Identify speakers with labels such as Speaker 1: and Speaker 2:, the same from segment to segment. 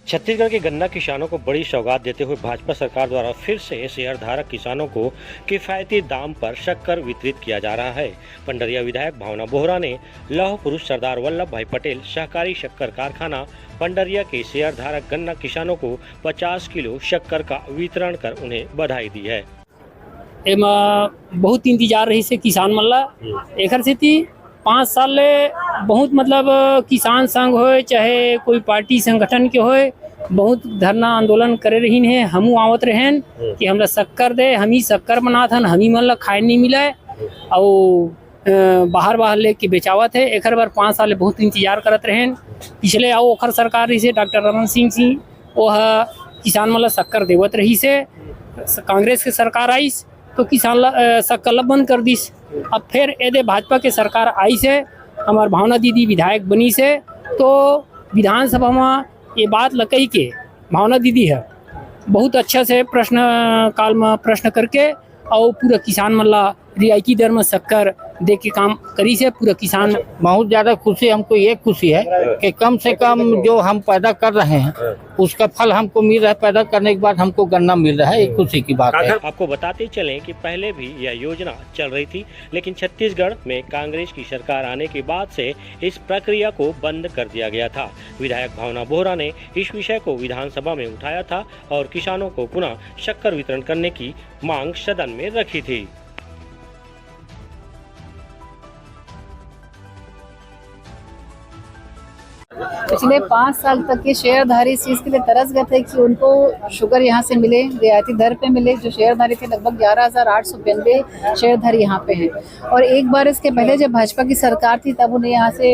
Speaker 1: छत्तीसगढ़ के गन्ना किसानों को बड़ी सौगात देते हुए भाजपा सरकार द्वारा फिर से शेयर धारक किसानों को किफायती दाम पर शक्कर वितरित किया जा रहा है। पंडरिया विधायक भावना बोहरा ने लौह पुरुष सरदार वल्लभ भाई पटेल सहकारी शक्कर कारखाना पंडरिया के शेयर धारक गन्ना किसानों को 50 किलो शक्कर का वितरण कर उन्हें बधाई दी है।
Speaker 2: बहुत इंतजार रही से किसान मन ला एकर सेती 5 साल ले बहुत मतलब किसान संघ होए चाहे कोई पार्टी संगठन के होए बहुत धरना आंदोलन करे रहीन है। हमू आवत रहेन कि हमला शक्कर दे, हमी शक्कर बनात हन, हमी मन ला खाए नहीं मिला और बाहर लेके बेचावत है। एकर बार 5 साल ले बहुत इंतजार करत रहेन। पिछले आओ ओखर सरकार रही से डॉक्टर रमन सिंह जी वह किसान मन ला शक्कर देवत रही से। कांग्रेस के सरकार आईस तो किसान ला शक्कर ला बंद कर दिस। अब फिर एदे भाजपा के सरकार आई से हमार भावना दीदी विधायक बनी से तो विधानसभा में ये बात लकई के भावना दीदी है बहुत अच्छा से प्रश्न काल में प्रश्न करके और पूरा किसान मन ला रियायती दर में शक्कर दे के काम करी से पूरा किसान
Speaker 3: बहुत ज़्यादा खुशी। हमको ये खुशी है कि कम से कम जो हम पैदा कर रहे हैं उसका फल हमको मिल रहा है। पैदा करने के बाद हमको गन्ना मिल रहा है, एक खुशी की बात है।
Speaker 1: आपको बताते चलें कि पहले भी यह योजना चल रही थी, लेकिन छत्तीसगढ़ में कांग्रेस की सरकार आने के बाद से इस प्रक्रिया को बंद कर दिया गया था। विधायक भावना बोहरा ने इस विषय को विधानसभा में उठाया था और किसानों को पुनः शक्कर वितरण करने की मांग सदन में रखी थी।
Speaker 4: पिछले 5 साल तक के शेयरधारी इस चीज़ के लिए तरस गए थे कि उनको शुगर यहाँ से मिले, रियायती दर पे मिले। जो शेयरधारी थे लगभग 11,892 शेयरधारी यहाँ पे हैं। और एक बार इसके पहले जब भाजपा की सरकार थी तब उन्हें यहाँ से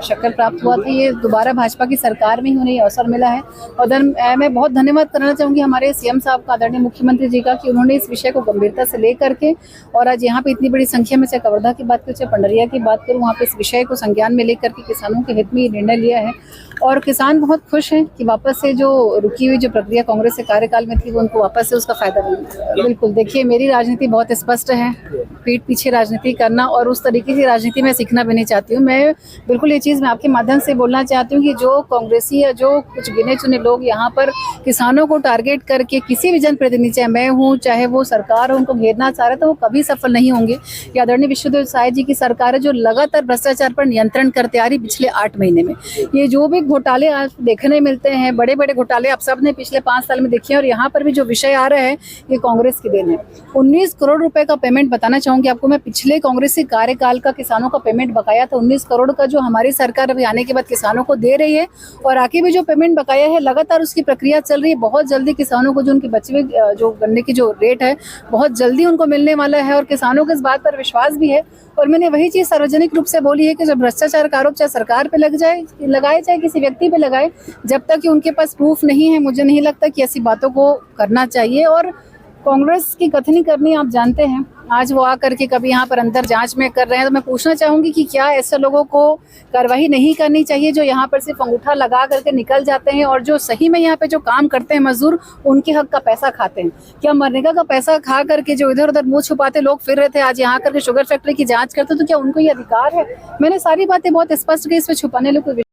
Speaker 4: शक्कर प्राप्त हुआ था। ये दोबारा भाजपा की सरकार में ही उन्हें अवसर मिला है। और मैं बहुत धन्यवाद करना चाहूँगी हमारे सीएम साहब का, आदरणीय मुख्यमंत्री जी का, कि उन्होंने इस विषय को गंभीरता से ले करके और आज यहाँ पे इतनी बड़ी संख्या में, चाहे कवर्धा की बात करूँ चाहे पंडरिया की बात करूँ, वहाँ पे इस विषय को संज्ञान में लेकर के किसानों के हित में ये निर्णय लिया है। और किसान बहुत खुश हैं कि वापस से जो रुकी हुई जो प्रक्रिया कांग्रेस के कार्यकाल में थी वो उनको वापस से उसका फायदा मिला। बिल्कुल, देखिए मेरी राजनीति बहुत स्पष्ट है, पीठ पीछे राजनीति करना और उस तरीके की राजनीति में सीखना भी नहीं चाहती हूँ। मैं बिल्कुल ये चीज़ मैं आपके माध्यम से बोलना चाहती हूँ कि जो कांग्रेसी या जो कुछ गिने चुने लोग यहाँ पर किसानों को टारगेट करके किसी भी जनप्रतिनिधि, चाहे मैं हूँ चाहे वो सरकार हो, उनको घेरना चाह रहे तो वो कभी सफल नहीं होंगे। ये आदरणीय विष्णुदेव साय जी की सरकार है जो लगातार भ्रष्टाचार पर नियंत्रण करते आ रही पिछले 8 महीने में। ये जो भी घोटाले आज देखने मिलते हैं, बड़े बड़े घोटाले आप सब ने पिछले 5 साल में देखे हैं और यहाँ पर भी जो विषय आ रहा है ये कांग्रेस की देन है। 19 करोड़ रुपए का पेमेंट बताना चाहूंगी आपको मैं, पिछले कांग्रेसी कार्यकाल का किसानों का पेमेंट बकाया था 19 करोड़ का, जो हमारी सरकार अभी आने के बाद किसानों को दे रही है। और आगे भी जो पेमेंट बकाया है लगातार उसकी प्रक्रिया चल रही है। बहुत जल्दी किसानों को जो उनके बचे हुए जो गन्ने की जो रेट है बहुत जल्दी उनको मिलने वाला है और किसानों को इस बात पर विश्वास भी है। और मैंने वही चीज़ सार्वजनिक रूप से बोली है कि जब भ्रष्टाचार का आरोप चाहे सरकार पे लगाए चाहे किसी व्यक्ति पे लगाए, जब तक कि उनके पास प्रूफ नहीं है मुझे नहीं लगता कि ऐसी बातों को करना चाहिए। और कांग्रेस की कथनी करनी आप जानते हैं, आज वो आकर के कभी यहाँ पर अंदर जांच में कर रहे हैं तो मैं पूछना चाहूँगी कि क्या ऐसे लोगों को कार्रवाई नहीं करनी चाहिए जो यहाँ पर सिर्फ अंगूठा लगा करके निकल जाते हैं और जो सही में यहाँ पे जो काम करते हैं मजदूर उनके हक का पैसा खाते हैं। क्या मनरेगा का पैसा खा करके जो इधर उधर मुँह छुपाते लोग फिर रहे थे आज यहाँ करके शुगर फैक्ट्री की जाँच करते तो क्या उनको ये अधिकार है? मैंने सारी बातें बहुत स्पष्ट की, इसमें छुपाने लोग